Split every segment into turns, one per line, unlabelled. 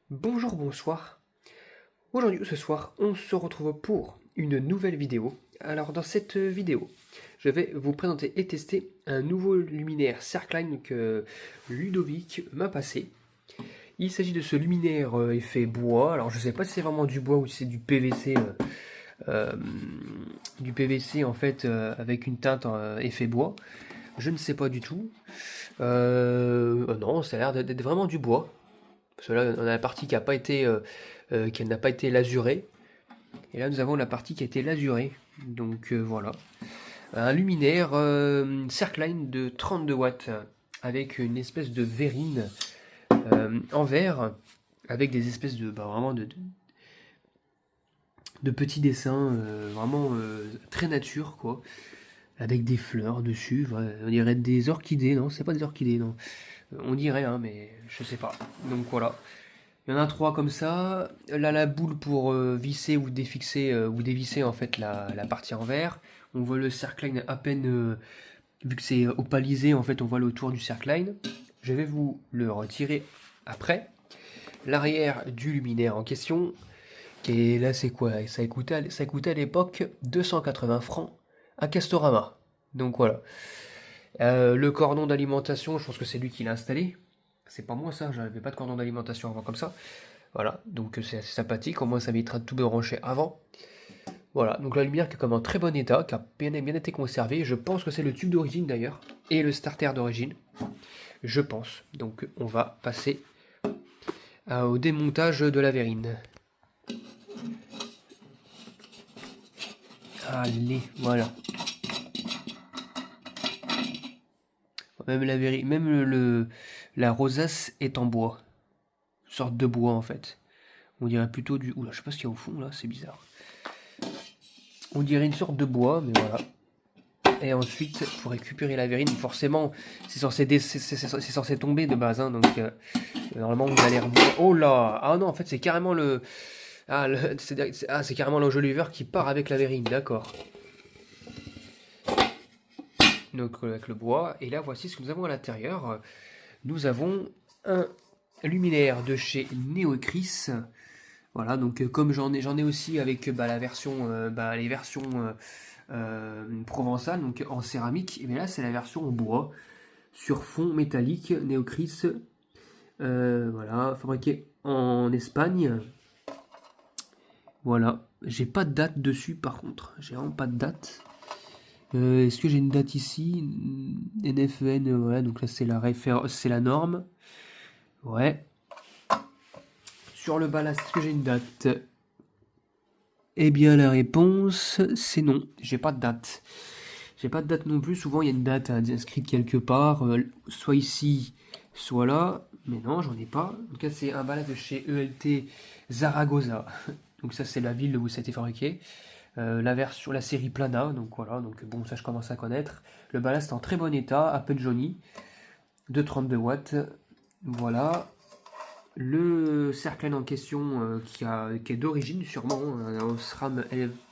Bonjour, bonsoir. Aujourd'hui ou ce soir, on se retrouve pour une nouvelle vidéo. Alors dans cette vidéo, je vais vous présenter et tester un nouveau luminaire Cercline que Ludovic m'a passé. Il s'agit de ce luminaire effet bois. Alors je sais pas si c'est vraiment du bois ou si c'est euh, du PVC en fait avec une teinte effet bois. Je ne sais pas du tout. Non, ça a l'air d'être vraiment du bois. Parce que là, on a la partie qui n'a pas été lasurée. Et là, nous avons la partie qui a été lasurée. Donc voilà. Un luminaire Cercline de 32 watts avec une espèce de verrine en verre avec des espèces de vraiment de petits dessins vraiment très nature quoi, avec des fleurs dessus. On dirait des orchidées, non? C'est pas des orchidées, non. On dirait, hein, mais je sais pas. Donc voilà. Il y en a trois comme ça. Là, la boule pour visser ou défixer ou dévisser en fait la partie en verre. On voit le cercline à peine, vu que c'est opalisé, en fait, on voit le tour du cercline. Je vais vous le retirer après. L'arrière du luminaire en question. Et là, c'est quoi? Ça coûtait à l'époque 280 francs à Castorama. Donc voilà. Le cordon d'alimentation, je pense que c'est lui qui l'a installé. C'est pas moi ça, j'avais pas de cordon d'alimentation avant comme ça. Voilà, donc c'est assez sympathique, au moins ça m'évitera de tout brancher avant. Voilà, donc la lumière qui est comme en très bon état, qui a bien été conservée. Je pense que c'est le tube d'origine d'ailleurs, et le starter d'origine. Je pense. Donc on va passer au démontage de la verrine. Allez, voilà. Même la rosace est en bois. Une sorte de bois en fait. On dirait plutôt du... Oula, je sais pas ce qu'il y a au fond là, c'est bizarre. On dirait une sorte de bois, mais voilà. Et ensuite, pour récupérer la verrine, forcément, c'est censé tomber de base, hein, donc normalement on a l'air... Oh là! Ah non, en fait c'est carrément le... Ah, c'est carrément l'enjoliveur qui part avec la verrine, d'accord. Donc avec le bois, et là voici ce que nous avons à l'intérieur. Nous avons un luminaire de chez Neocris. Voilà, donc comme j'en ai aussi avec la version, les versions provençales, donc en céramique, et bien là c'est la version en bois, sur fond métallique, Neocris, voilà, fabriqué en Espagne. Voilà, j'ai pas de date dessus par contre, j'ai vraiment pas de date. Est-ce que j'ai une date ici? NFEN, voilà, donc là c'est la norme. Ouais. Sur le ballast, est-ce que j'ai une date? Eh bien, la réponse, c'est non. J'ai pas de date. J'ai pas de date non plus. Souvent, il y a une date inscrite quelque part, soit ici, soit là. Mais non, j'en ai pas. En tout cas, c'est un balade de chez ELT Zaragoza. Donc ça, c'est la ville où ça a été fabriqué. La version, la série Plana. Donc voilà. Donc bon, ça, je commence à connaître. Le ballast est en très bon état, à peu jauni, de 32 watts. Voilà. Le cercle en question qui est d'origine sûrement, un SRAM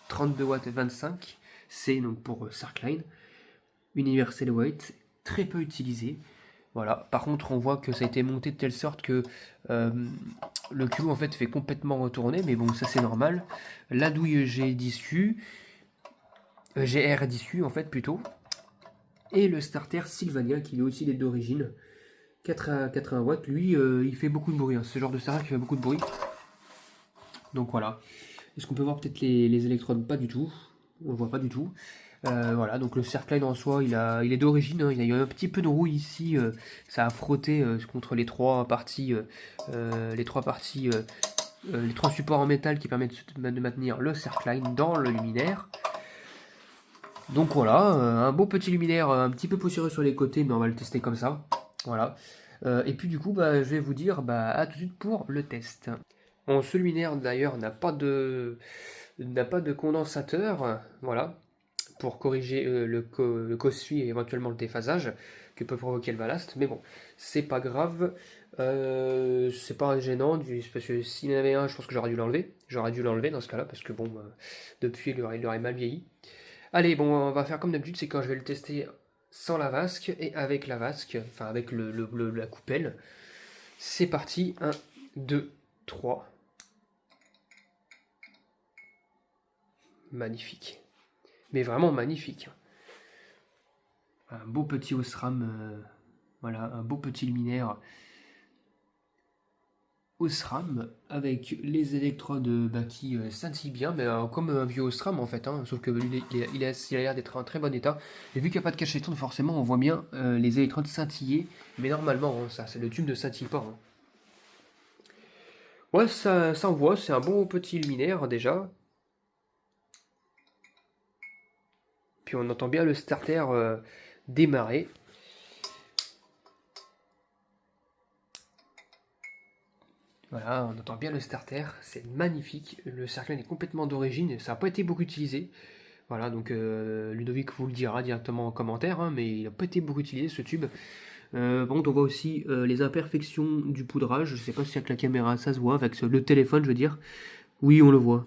32 watts 25, c'est donc pour Cercline, Universal Weight, très peu utilisé. Voilà. Par contre, on voit que ça a été monté de telle sorte que euh, le clou en fait fait complètement retourner, mais bon, ça c'est normal. La douille GR 10U en fait plutôt, et le starter Sylvania qui lui aussi est d'origine. 80 watts, lui, il fait beaucoup de bruit. Hein. Ce genre de starter qui fait beaucoup de bruit. Donc voilà. Est-ce qu'on peut voir peut-être les électrodes? Pas du tout. On ne voit pas du tout. Voilà, donc le Cercline en soi, il est d'origine. Hein. Il y a eu un petit peu de rouille ici. Ça a frotté contre les trois supports en métal qui permettent de maintenir le Cercline dans le luminaire. Donc voilà, un beau petit luminaire un petit peu poussiéreux sur les côtés, mais on va le tester comme ça. Voilà. Et puis du coup, je vais vous dire à tout de suite pour le test. Bon, ce luminaire d'ailleurs n'a pas de condensateur, voilà, pour corriger le co-suit et éventuellement le déphasage que peut provoquer le ballast. Mais bon, c'est pas grave, c'est pas gênant, parce que s'il y en avait un, je pense que j'aurais dû l'enlever. J'aurais dû l'enlever dans ce cas-là, parce que bon, depuis il aurait mal vieilli. Allez, bon, on va faire comme d'habitude, c'est quand je vais le tester sans la vasque et avec la vasque, enfin avec la coupelle. C'est parti, 1, 2, 3. Magnifique. Mais vraiment magnifique. Un beau petit Osram, voilà, un beau petit luminaire Osram avec les électrodes qui scintillent bien, mais comme un vieux Osram en fait, hein, sauf que lui, il a l'air d'être en très bon état. Et vu qu'il n'y a pas de cachet-tourne, forcément on voit bien les électrodes scintiller, mais normalement, hein, ça, c'est le tube ne scintille pas. Hein. Ouais, ça envoie, c'est un bon petit luminaire déjà. Puis on entend bien le starter démarrer. Voilà, on entend bien le starter, c'est magnifique. Le Circline est complètement d'origine, ça n'a pas été beaucoup utilisé. Voilà, donc Ludovic vous le dira directement en commentaire, hein, mais il n'a pas été beaucoup utilisé ce tube. Bon, on voit aussi les imperfections du poudrage. Je ne sais pas si avec la caméra ça se voit, avec le téléphone, je veux dire. Oui, on le voit.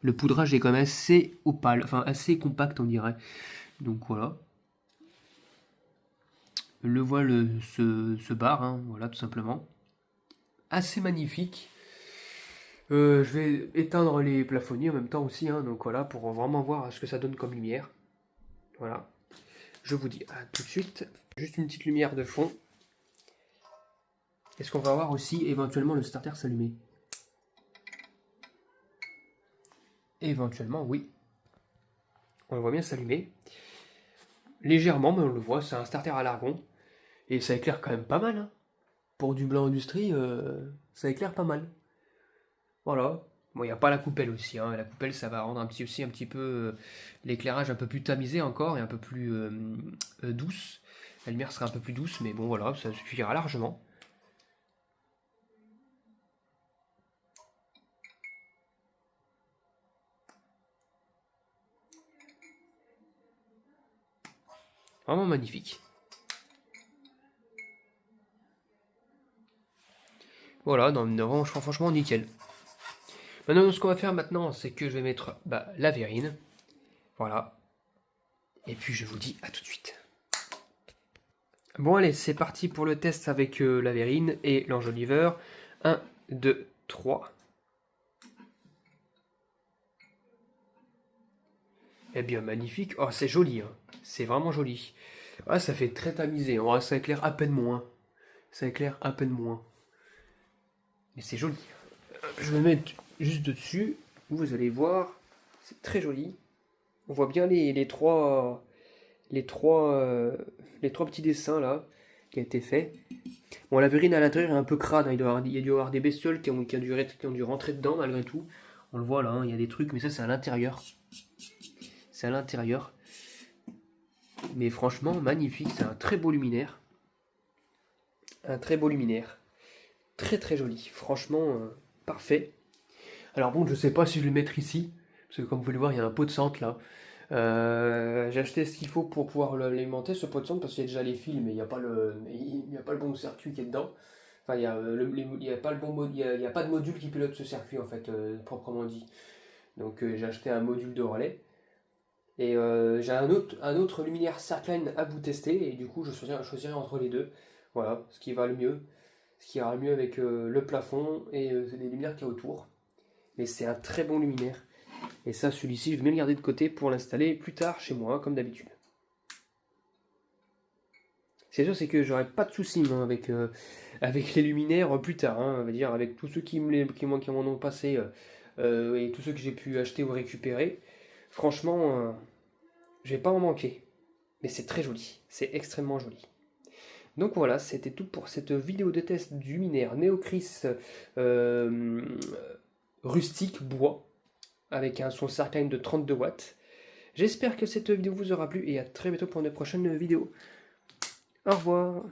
Le poudrage est quand même assez opale, enfin assez compact, on dirait. Donc voilà. Le voile se barre, hein, voilà, tout simplement. Assez magnifique. Je vais éteindre les plafonniers en même temps aussi, hein, donc voilà, pour vraiment voir ce que ça donne comme lumière. Voilà. Je vous dis à tout de suite. Juste une petite lumière de fond. Est-ce qu'on va voir aussi éventuellement le starter s'allumer? Éventuellement, oui. On le voit bien s'allumer. Légèrement, mais on le voit, c'est un starter à l'argon. Et ça éclaire quand même pas mal. Hein. Pour du blanc industrie, ça éclaire pas mal. Voilà. Bon, il n'y a pas la coupelle aussi. Hein. La coupelle, ça va rendre un petit peu l'éclairage un peu plus tamisé encore et un peu plus douce. La lumière sera un peu plus douce, mais bon, voilà, ça suffira largement. Vraiment magnifique. Voilà, non, franchement, nickel. Maintenant, ce qu'on va faire maintenant, c'est que je vais mettre la verrine. Voilà. Et puis, je vous dis à tout de suite. Bon, allez, c'est parti pour le test avec la verrine et l'enjoliveur. 1, 2, 3. Eh bien, magnifique. Oh, c'est joli. Hein. C'est vraiment joli. Ah, ça fait très tamisé. Oh, ça éclaire à peine moins. Ça éclaire à peine moins. Mais c'est joli. Je vais mettre juste dessus. Vous allez voir. C'est très joli. On voit bien les trois petits dessins là qui ont été faits. Bon, la verrine à l'intérieur est un peu crade. Hein. Il doit y avoir des bestioles qui ont dû rentrer dedans malgré tout. On le voit là, hein, il y a des trucs, mais ça c'est à l'intérieur. C'est à l'intérieur. Mais franchement, magnifique. C'est un très beau luminaire. Un très beau luminaire. Très très joli. Franchement, parfait. Alors bon, je sais pas si je vais le mettre ici. Parce que comme vous pouvez le voir, il y a un pot de centre là. J'ai acheté ce qu'il faut pour pouvoir l'alimenter, ce pot de sonde, parce qu'il y a déjà les fils, mais il n'y a pas le bon circuit qui est dedans. Enfin, il n'y a pas il y a pas de module qui pilote ce circuit, en fait, proprement dit. Donc j'ai acheté un module de relais. Et j'ai un autre luminaire Circline à vous tester, et du coup je choisirai entre les deux. Voilà, ce qui va le mieux. Ce qui ira le mieux avec le plafond et les luminaires qu'il y a autour. Mais c'est un très bon luminaire. Et ça, celui-ci, je vais bien le garder de côté pour l'installer plus tard chez moi, comme d'habitude. C'est sûr, c'est que j'aurai pas de soucis moi, avec les luminaires plus tard. Hein, on va dire, avec tous ceux qui m'en ont passé et tous ceux que j'ai pu acheter ou récupérer. Franchement, je vais pas en manquer. Mais c'est très joli. C'est extrêmement joli. Donc voilà, c'était tout pour cette vidéo de test du luminaire Neocris rustique bois avec un son Circline de 32 watts. J'espère que cette vidéo vous aura plu et à très bientôt pour une prochaine vidéo. Au revoir.